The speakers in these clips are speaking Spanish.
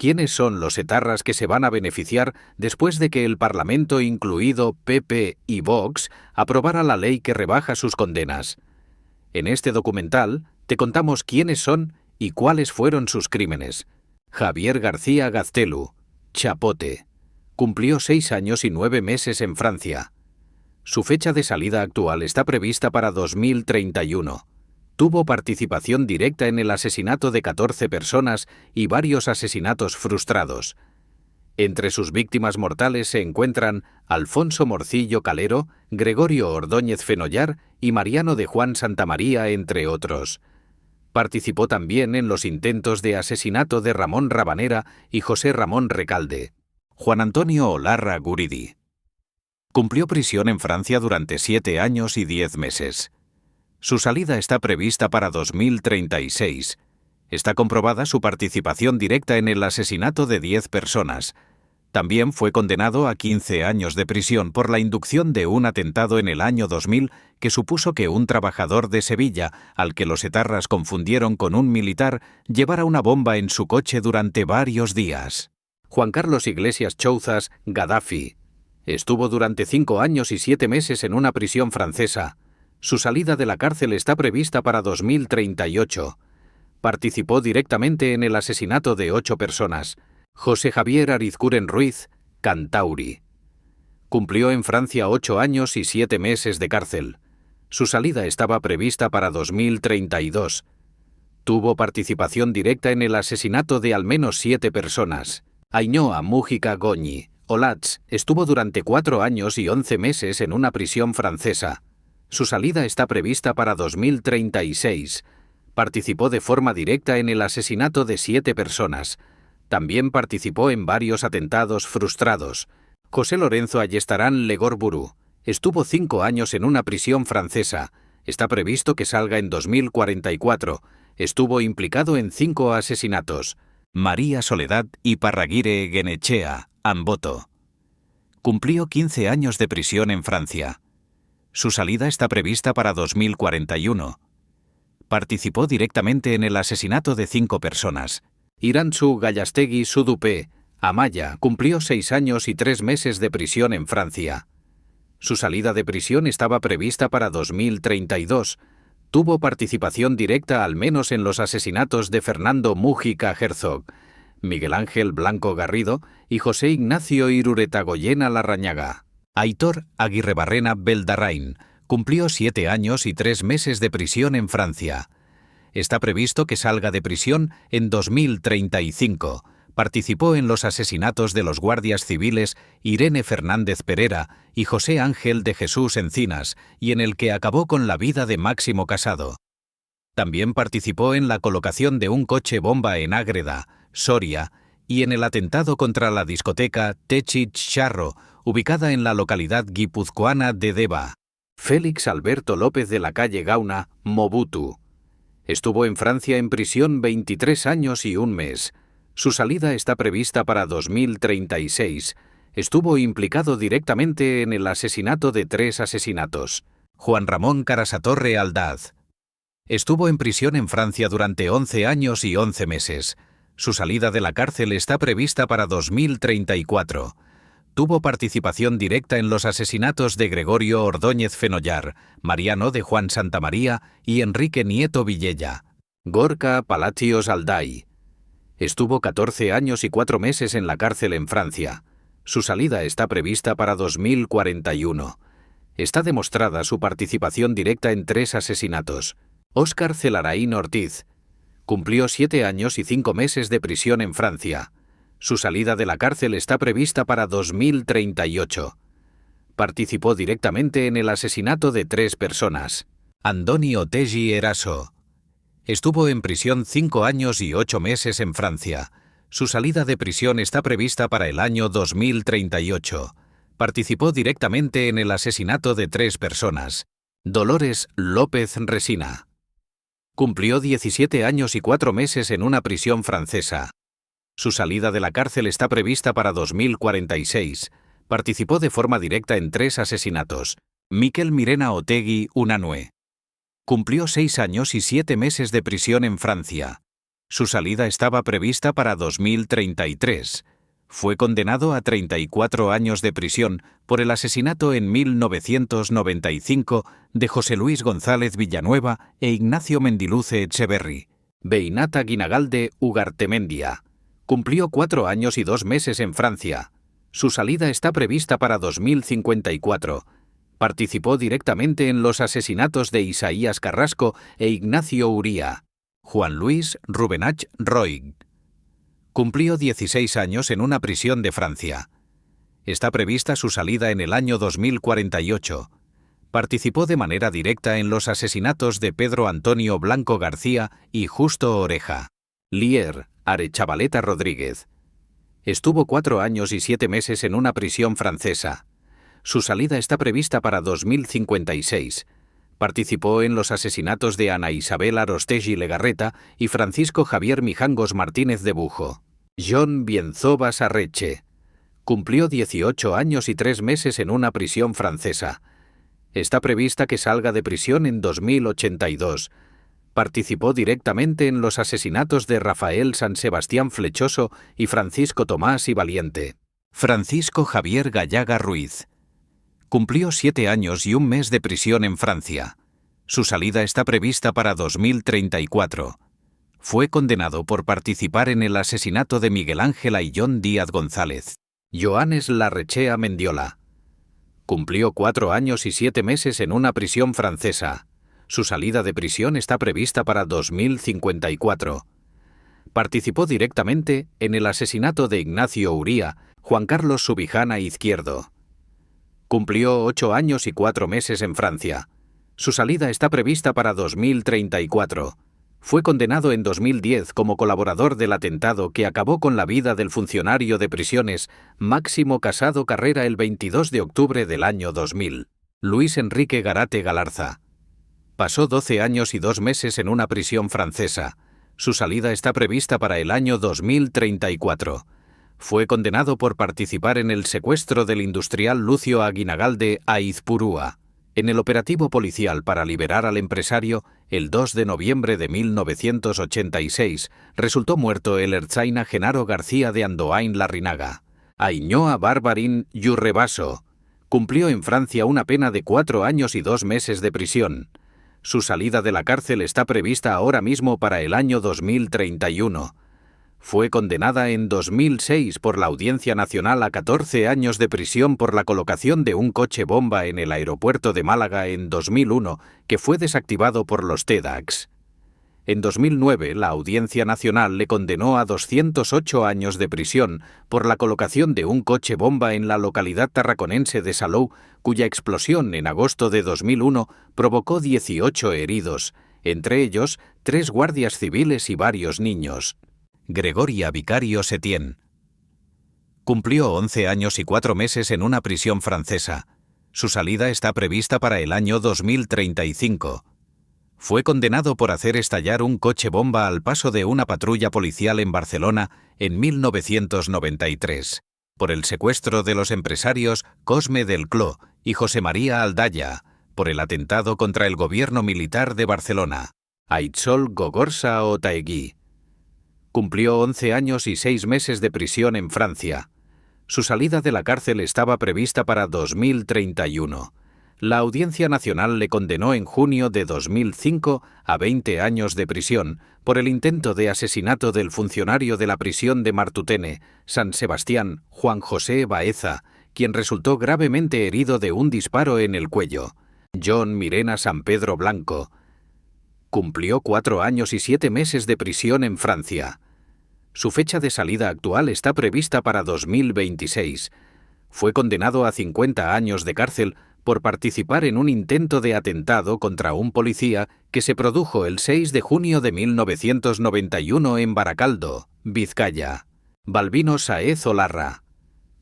¿Quiénes son los etarras que se van a beneficiar después de que el Parlamento, incluido PP y Vox, aprobara la ley que rebaja sus condenas? En este documental te contamos quiénes son y cuáles fueron sus crímenes. Javier García Gaztelu, Chapote. Cumplió 6 años y 9 meses en Francia. Su fecha de salida actual está prevista para 2031. Tuvo participación directa en el asesinato de 14 personas y varios asesinatos frustrados. Entre sus víctimas mortales se encuentran Alfonso Morcillo Calero, Gregorio Ordóñez Fenollar y Mariano de Juan Santamaría, entre otros. Participó también en los intentos de asesinato de Ramón Rabanera y José Ramón Recalde. Juan Antonio Olarra Guridi. Cumplió prisión en Francia durante 7 años y 10 meses. Su salida está prevista para 2036. Está comprobada su participación directa en el asesinato de 10 personas. También fue condenado a 15 años de prisión por la inducción de un atentado en el año 2000 que supuso que un trabajador de Sevilla, al que los etarras confundieron con un militar, llevara una bomba en su coche durante varios días. Juan Carlos Iglesias Chouzas Gaddafi. Estuvo durante 5 años y 7 meses en una prisión francesa. Su salida de la cárcel está prevista para 2038. Participó directamente en el asesinato de 8 personas. José Javier Arizcuren Ruiz, Cantauri. Cumplió en Francia 8 años y 7 meses de cárcel. Su salida estaba prevista para 2032. Tuvo participación directa en el asesinato de al menos 7 personas. Ainhoa Mújica Goñi, Olatz, estuvo durante 4 años y 11 meses en una prisión francesa. Su salida está prevista para 2036. Participó de forma directa en el asesinato de 7 personas. También participó en varios atentados frustrados. José Lorenzo Ayestarán Legorburu. Estuvo 5 años en una prisión francesa. Está previsto que salga en 2044. Estuvo implicado en 5 asesinatos. María Soledad Iparraguirre Guenechea, Amboto. Cumplió 15 años de prisión en Francia. Su salida está prevista para 2041. Participó directamente en el asesinato de 5 personas. Irantzu Gallastegui Sudupé, Amaya, cumplió 6 años y 3 meses de prisión en Francia. Su salida de prisión estaba prevista para 2032. Tuvo participación directa al menos en los asesinatos de Fernando Mújica Herzog, Miguel Ángel Blanco Garrido y José Ignacio Iruretagoyena Larrañaga. Aitor Aguirrebarrena Beldarrain cumplió 7 años y 3 meses de prisión en Francia. Está previsto que salga de prisión en 2035. Participó en los asesinatos de los guardias civiles Irene Fernández Perera y José Ángel de Jesús Encinas, y en el que acabó con la vida de Máximo Casado. También participó en la colocación de un coche bomba en Ágreda, Soria, y en el atentado contra la discoteca Techit Charro, ubicada en la localidad guipuzcoana de Deva. Félix Alberto López de la Calle Gauna, Mobutu. Estuvo en Francia en prisión 23 años y 1 mes. Su salida está prevista para 2036. Estuvo implicado directamente en el asesinato de 3 asesinatos. Juan Ramón Carasatorre Aldaz. Estuvo en prisión en Francia durante 11 años y 11 meses. Su salida de la cárcel está prevista para 2034. Tuvo participación directa en los asesinatos de Gregorio Ordóñez Fenollar, Mariano de Juan Santamaría y Enrique Nieto Villella. Gorka Palacios Alday. Estuvo 14 años y 4 meses en la cárcel en Francia. Su salida está prevista para 2041. Está demostrada su participación directa en 3 asesinatos. Óscar Celaraín Ortiz. Cumplió 7 años y 5 meses de prisión en Francia. Su salida de la cárcel está prevista para 2038. Participó directamente en el asesinato de 3 personas. Andoni Otegi Eraso. Estuvo en prisión 5 años y 8 meses en Francia. Su salida de prisión está prevista para el año 2038. Participó directamente en el asesinato de 3 personas. Dolores López Resina. Cumplió 17 años y 4 meses en una prisión francesa. Su salida de la cárcel está prevista para 2046. Participó de forma directa en 3 asesinatos. Miquel Mirena Otegui Unanue. Cumplió 6 años y 7 meses de prisión en Francia. Su salida estaba prevista para 2033. Fue condenado a 34 años de prisión por el asesinato en 1995 de José Luis González Villanueva e Ignacio Mendiluce Echeverri. Beinat Aguinagalde Ugartemendia. Cumplió 4 años y 2 meses en Francia. Su salida está prevista para 2054. Participó directamente en los asesinatos de Isaías Carrasco e Ignacio Uría. Juan Luis Rubenach Roig. Cumplió 16 años en una prisión de Francia. Está prevista su salida en el año 2048. Participó de manera directa en los asesinatos de Pedro Antonio Blanco García y Justo Oreja. Lier Arechavaleta Rodríguez. Estuvo 4 años y 7 meses en una prisión francesa. Su salida está prevista para 2056. Participó en los asesinatos de Ana Isabel Arostegui Legarreta y Francisco Javier Mijangos Martínez de Bujo. John Bienzobas Arreche. Cumplió 18 años y 3 meses en una prisión francesa. Está prevista que salga de prisión en 2082. Participó directamente en los asesinatos de Rafael San Sebastián Flechoso y Francisco Tomás y Valiente. Francisco Javier Gallaga Ruiz. Cumplió 7 años y 1 mes de prisión en Francia. Su salida está prevista para 2034. Fue condenado por participar en el asesinato de Miguel Ángel Ayllón Díaz González. Joanes Larrechea Mendiola. Cumplió 4 años y 7 meses en una prisión francesa. Su salida de prisión está prevista para 2054. Participó directamente en el asesinato de Ignacio Uría, Juan Carlos Subijana Izquierdo. Cumplió 8 años y 4 meses en Francia. Su salida está prevista para 2034. Fue condenado en 2010 como colaborador del atentado que acabó con la vida del funcionario de prisiones Máximo Casado Carrera el 22 de octubre del año 2000. Luis Enrique Garate Galarza. Pasó 12 años y 2 meses en una prisión francesa. Su salida está prevista para el año 2034. Fue condenado por participar en el secuestro del industrial Lucio Aguinagalde Aizpurúa. En el operativo policial para liberar al empresario, el 2 de noviembre de 1986, resultó muerto el ertzaina Genaro García de Andoain Larrinaga. Ainhoa Barbarín Yurrebaso. Cumplió en Francia una pena de 4 años y 2 meses de prisión. Su salida de la cárcel está prevista ahora mismo para el año 2031. Fue condenada en 2006 por la Audiencia Nacional a 14 años de prisión por la colocación de un coche bomba en el aeropuerto de Málaga en 2001, que fue desactivado por los TEDx. En 2009, la Audiencia Nacional le condenó a 208 años de prisión por la colocación de un coche bomba en la localidad tarraconense de Salou, cuya explosión en agosto de 2001 provocó 18 heridos, entre ellos 3 guardias civiles y varios niños. Gregoria Vicario Setién. Cumplió 11 años y 4 meses en una prisión francesa. Su salida está prevista para el año 2035. Fue condenado por hacer estallar un coche bomba al paso de una patrulla policial en Barcelona en 1993, por el secuestro de los empresarios Cosme del Cló y José María Aldaya, por el atentado contra el gobierno militar de Barcelona. Aitzol Gogorza Otaegui. Cumplió 11 años y 6 meses de prisión en Francia. Su salida de la cárcel estaba prevista para 2031. La Audiencia Nacional le condenó en junio de 2005 a 20 años de prisión por el intento de asesinato del funcionario de la prisión de Martutene, San Sebastián, Juan José Baeza, quien resultó gravemente herido de un disparo en el cuello. John Mirena San Pedro Blanco. Cumplió 4 años y 7 meses de prisión en Francia. Su fecha de salida actual está prevista para 2026. Fue condenado a 50 años de cárcel por participar en un intento de atentado contra un policía que se produjo el 6 de junio de 1991 en Baracaldo, Vizcaya. Balbino Sáez Olarra.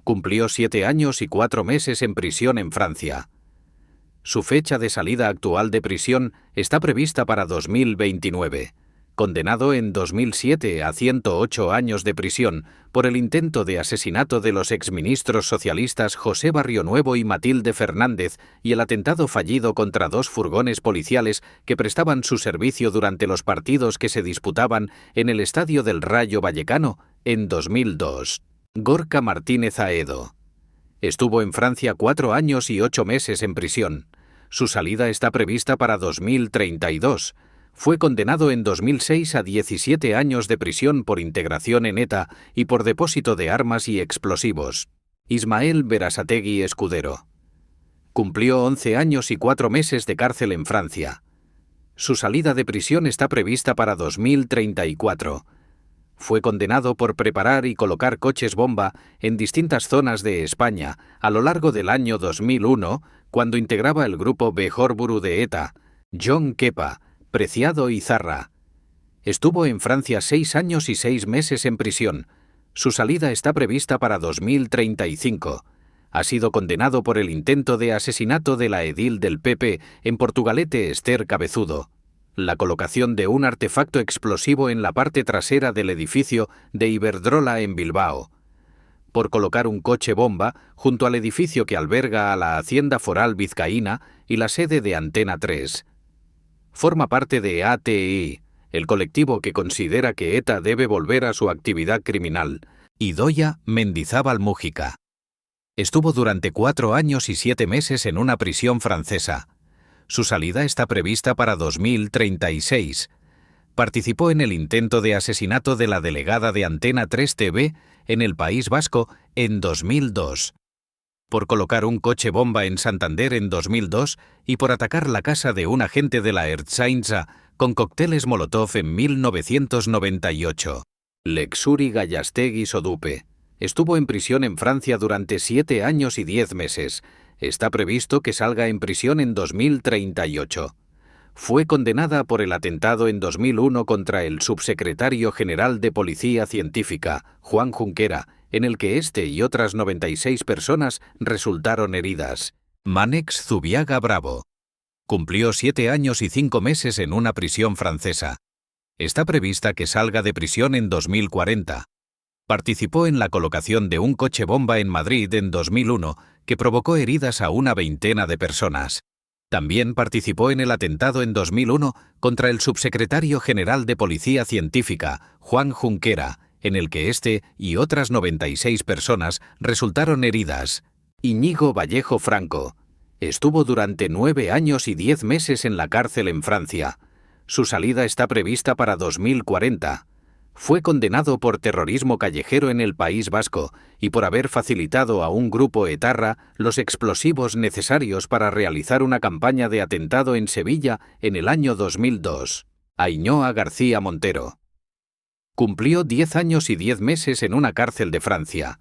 Cumplió 7 años y 4 meses en prisión en Francia. Su fecha de salida actual de prisión está prevista para 2029. condenado en 2007 a 108 años de prisión por el intento de asesinato de los exministros socialistas José Barrionuevo y Matilde Fernández y el atentado fallido contra 2 furgones policiales que prestaban su servicio durante los partidos que se disputaban en el Estadio del Rayo Vallecano en 2002. Gorka Martínez Aedo. Estuvo en Francia 4 años y 8 meses en prisión. Su salida está prevista para 2032. Fue condenado en 2006 a 17 años de prisión por integración en ETA y por depósito de armas y explosivos. Ismael Berasategui Escudero. Cumplió 11 años y 4 meses de cárcel en Francia. Su salida de prisión está prevista para 2034. Fue condenado por preparar y colocar coches bomba en distintas zonas de España a lo largo del año 2001, cuando integraba el grupo Behorburu de ETA, John Kepa, Preciado y Zarra. Estuvo en Francia 6 años y 6 meses en prisión. Su salida está prevista para 2035. Ha sido condenado por el intento de asesinato de la edil del PP en Portugalete Esther Cabezudo, la colocación de un artefacto explosivo en la parte trasera del edificio de Iberdrola en Bilbao, por colocar un coche bomba junto al edificio que alberga a la Hacienda Foral Vizcaína y la sede de Antena 3. Forma parte de ATI, el colectivo que considera que ETA debe volver a su actividad criminal. Idoia Mendizábal Mújica. Estuvo durante 4 años y 7 meses en una prisión francesa. Su salida está prevista para 2036. Participó en el intento de asesinato de la delegada de Antena 3 TV en el País Vasco en 2002. Por colocar un coche bomba en Santander en 2002 y por atacar la casa de un agente de la Ertzaintza con cócteles Molotov en 1998. Lexuri Gallastegui Sodupe. Estuvo en prisión en Francia durante 7 años y 10 meses. Está previsto que salga en prisión en 2038. Fue condenada por el atentado en 2001 contra el subsecretario general de Policía Científica, Juan Junquera, en el que este y otras 96 personas resultaron heridas. Manex Zubiaga Bravo. Cumplió 7 años y 5 meses en una prisión francesa. Está prevista que salga de prisión en 2040. Participó en la colocación de un coche bomba en Madrid en 2001 que provocó heridas a una veintena de personas. También participó en el atentado en 2001 contra el subsecretario general de Policía Científica, Juan Junquera, en el que este y otras 96 personas resultaron heridas. Íñigo Vallejo Franco. Estuvo durante 9 años y 10 meses en la cárcel en Francia. Su salida está prevista para 2040. Fue condenado por terrorismo callejero en el País Vasco y por haber facilitado a un grupo etarra los explosivos necesarios para realizar una campaña de atentado en Sevilla en el año 2002. Ainhoa García Montero. Cumplió 10 años y 10 meses en una cárcel de Francia.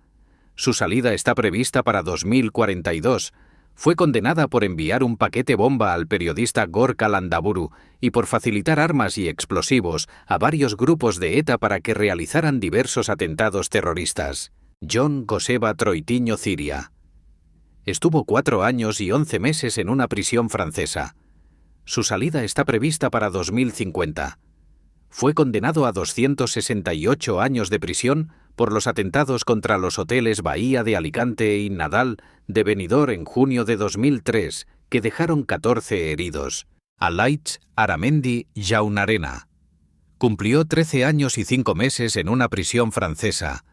Su salida está prevista para 2042. Fue condenada por enviar un paquete bomba al periodista Gorka Landaburu y por facilitar armas y explosivos a varios grupos de ETA para que realizaran diversos atentados terroristas. John Joseba Troitiño Ciria. Estuvo 4 años y 11 meses en una prisión francesa. Su salida está prevista para 2050. Fue condenado a 268 años de prisión por los atentados contra los hoteles Bahía de Alicante y Nadal de Benidorm en junio de 2003, que dejaron 14 heridos. Alaitz Aramendi Jaunarena. Cumplió 13 años y 5 meses en una prisión francesa.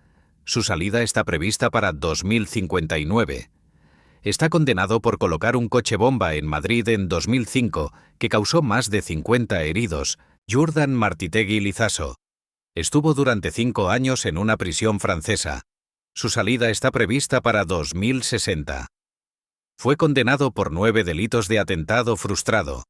Su salida está prevista para 2059. Está condenado por colocar un coche bomba en Madrid en 2005, que causó más de 50 heridos. Jordan Martitegui Lizaso. Estuvo durante 5 años en una prisión francesa. Su salida está prevista para 2060. Fue condenado por 9 delitos de atentado frustrado.